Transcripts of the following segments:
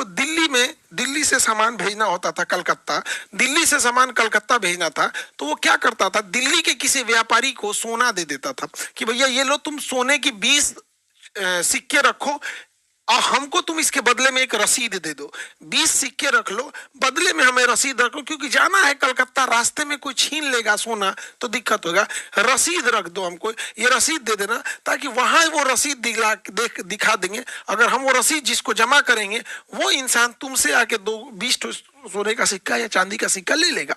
को दिल्ली से सामान भेजना होता था कलकत्ता, दिल्ली से सामान कलकत्ता भेजना था, तो वो क्या करता था, दिल्ली के किसी व्यापारी को सोना दे देता था कि भैया ये लो, तुम सोने की 20 सिक्के रखो और हमको तुम इसके बदले में एक रसीद दे दो। 20 सिक्के रख लो, बदले में हमें रसीद रखो, क्योंकि जाना है कलकत्ता, रास्ते में कोई छीन लेगा सोना तो दिक्कत होगा। रसीद रख दो हमको, ये रसीद दे देना, ताकि वहां वो रसीद दिखा देंगे। अगर हम वो रसीद जिसको जमा करेंगे वो इंसान तुमसे आके 20 सोने का सिक्का या चांदी का सिक्का ले लेगा।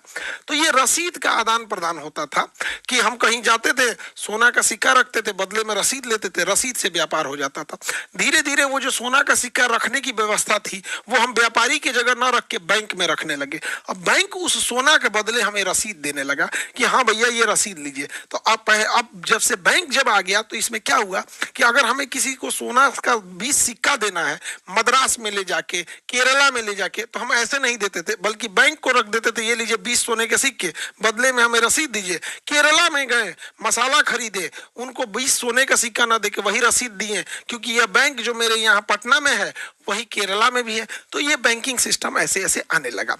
तो ये रसीद का आदान प्रदान होता था कि हम कहीं जाते थे, सोना का सिक्का रखते थे, बदले में रसीद लेते थे, रसीद से व्यापार हो जाता था। धीरे धीरे वो जो सोना का सिक्का रखने की व्यवस्था थी वो हम व्यापारी की जगह ना रख के बैंक में रखने लगे। अब बैंक उस सोना के बदले हमें रसीद देने लगा कि हाँ भैया ये रसीद लीजिए। तो अब जब से बैंक जब आ गया तो इसमें क्या हुआ कि अगर हमें किसी को सोना का 20 सिक्का देना है मद्रास में ले जाके, केरला में ले जाके, तो हम ऐसे नहीं देते थे, बल्कि बैंक को रख देते थे, ये लीजिए 20 सोने के सिक्के, बदले में हमें रसीद दीजिए। केरला में गए, मसाला खरीदे, उनको 20 सोने का सिक्का ना देके वही रसीद दिए, क्योंकि यह बैंक जो मेरे यहाँ पटना में है वही केरला में भी है। तो ये बैंकिंग सिस्टम ऐसे ऐसे आने लगा।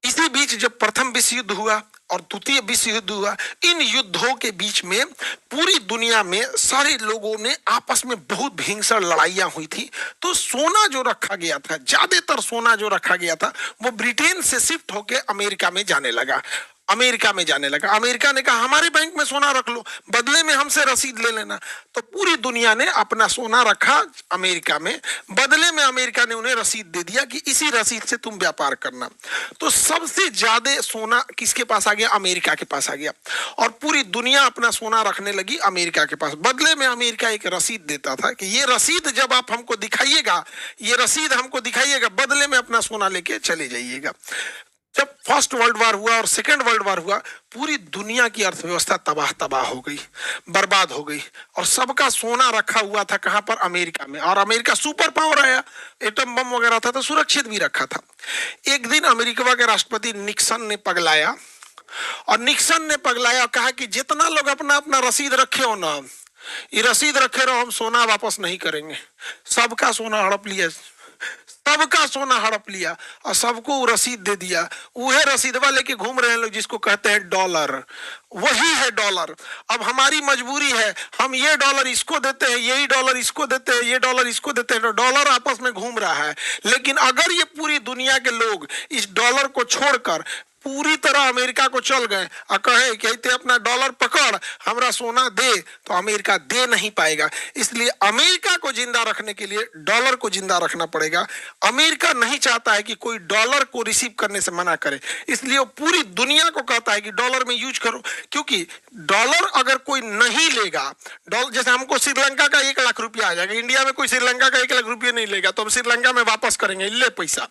इसी बीच जब प्रथम विश्व युद्ध हुआ और द्वितीय विश्व युद्ध हुआ, इन युद्धों के बीच में पूरी दुनिया में सारे लोगों ने आपस में बहुत भीषण लड़ाइयां हुई थी। तो सोना जो रखा गया था, ज्यादातर सोना जो रखा गया था वो ब्रिटेन से शिफ्ट होकर अमेरिका में जाने लगा। अमेरिका ने कहा हमारे बैंक में सोना रख लो, बदले में हमसे रसीद ले लेना। तो पूरी दुनिया ने अपना सोना रखा अमेरिका में, बदले में अमेरिका ने उन्हें रसीद दे दिया कि इसी रसीद से तुम व्यापार करना। तो सबसे ज्यादा सोना किसके पास आ गया? अमेरिका के पास आ गया, और पूरी दुनिया अपना सोना रखने लगी अमेरिका के पास। बदले में अमेरिका एक रसीद देता था कि ये रसीद जब आप हमको दिखाइएगा, ये रसीद हमको दिखाइएगा, बदले में अपना सोना लेके चले जाइएगा। जब फर्स्ट वर्ल्ड वार हुआ और सेकेंड वर्ल्ड वार हुआ, पूरी दुनिया की अर्थव्यवस्था तबाह हो गई, बर्बाद हो गई, और सबका सोना रखा हुआ था कहां पर? अमेरिका में। और अमेरिका सुपर पावर आया, एटम बम वगैरह था तो सुरक्षित भी रखा था। एक दिन अमेरिका के राष्ट्रपति निक्सन ने पगलाया, और निक्सन ने पगलाया और कहा कि जितना लोग अपना अपना रसीद रखे हो ना, ये रसीद रखे रहो, हम सोना वापस नहीं करेंगे। सबका सोना हड़प लिया, सबका सोना हड़प लिया और सबको रसीद दे दिया। वह रसीदवा लेके घूम रहे हैं लोग, जिसको कहते हैं डॉलर। वही है डॉलर। अब हमारी मजबूरी है, हम ये डॉलर इसको देते हैं, यही डॉलर इसको देते हैं, ये डॉलर इसको देते हैं, तो डॉलर आपस में घूम रहा है। लेकिन अगर ये पूरी दुनिया के लोग इस डॉलर को छोड़कर पूरी तरह अमेरिका को चल गए और कहे कि ते अपना डॉलर पकड़, हमरा सोना दे, तो अमेरिका दे नहीं पाएगा। इसलिए अमेरिका को जिंदा रखने के लिए डॉलर को जिंदा रखना पड़ेगा। अमेरिका नहीं चाहता है कि कोई डॉलर को रिसीव करने से मना करे, इसलिए वो पूरी दुनिया को कहता है कि डॉलर में यूज करो। क्योंकि डॉलर अगर कोई नहीं लेगा, डॉलर जैसे हमको श्रीलंका का 1 लाख रुपया आ जाएगा, इंडिया में कोई श्रीलंका का 1 लाख रुपया नहीं लेगा, तो हम श्रीलंका में वापस करेंगे, ले पैसा।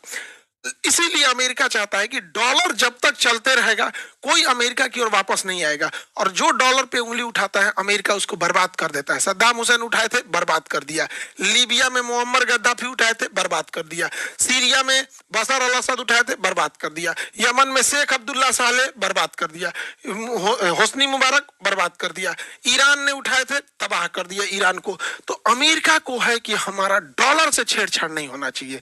इसीलिए अमेरिका चाहता है कि डॉलर जब तक चलते रहेगा कोई अमेरिका की ओर वापस नहीं आएगा, और जो डॉलर पे उंगली उठाता है अमेरिका उसको बर्बाद कर देता है। सद्दाम हुसैन उठाए थे, बर्बाद कर दिया। लीबिया में मुअम्मर गद्दाफी उठाए थे, बर्बाद कर दिया। सीरिया में बशर अल असद उठाए थे, बर्बाद कर दिया। यमन में शेख अब्दुल्ला साले, बर्बाद कर दिया। होस्नी मुबारक, बर्बाद कर दिया। ईरान ने उठाए थे, तबाह कर दिया ईरान को। तो अमेरिका को है कि हमारा डॉलर से छेड़छाड़ नहीं होना चाहिए।